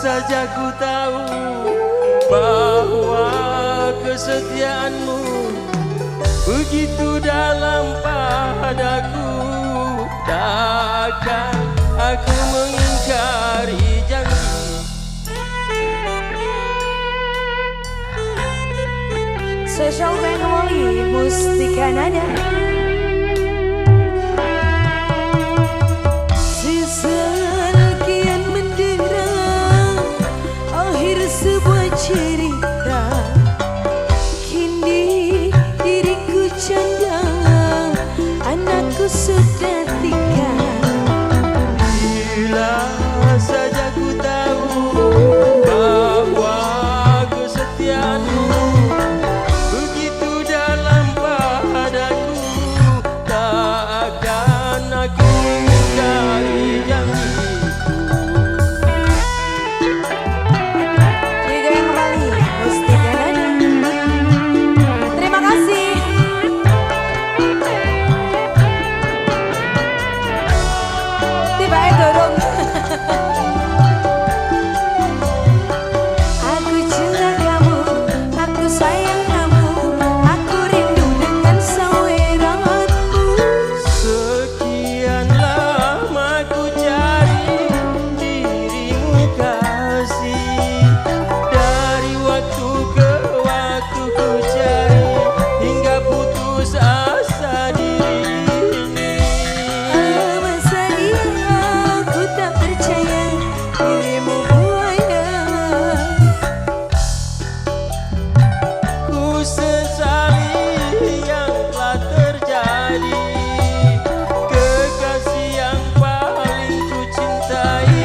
saja ku tahu bahwa kesetiaanmu begitu dalam padaku. Takkan aku mengingkari janji. Spesial Band Wali Mustika Nada. Sekian menderang akhir sebuah cerita. Kini diriku canda, anakku sudah tiga. Bila saja ku tahu bahwa kesetiaanmu begitu dalam padaku, tak akan aku ingkari janjiku. Digoyang kembali Mustika Nada. Terima kasih. Tiba itu dong. Aku cinta kamu, aku sayang kamu, aku rindu dengan saweranmu. Sekian lama ku cari dirimu kasih, dari waktu ke waktu ku cari hingga putus asa diri ini. Masa iya aku tak percaya dirimu buaya. Ku sesali yang telah terjadi, kekasih yang paling ku cintai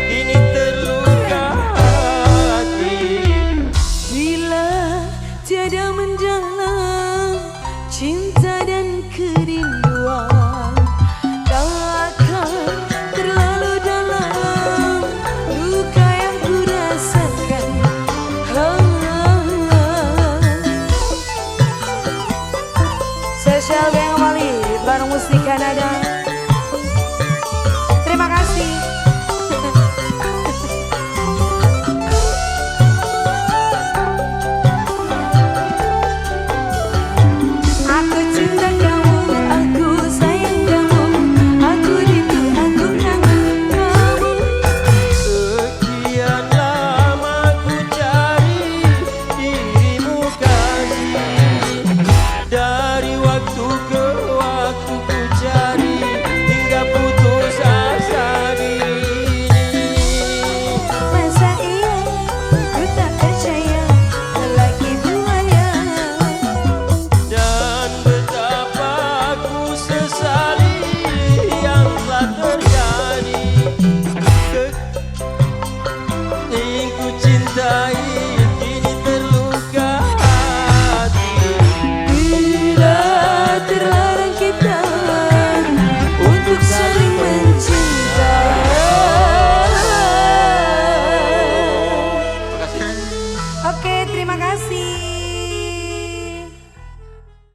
kini terluka hati. Bila tiada mendalam cinta dan kerinduan, kau akan terlalu dalam luka yang ku rasakan. Spesial Band Wali bareng Mustika Nada.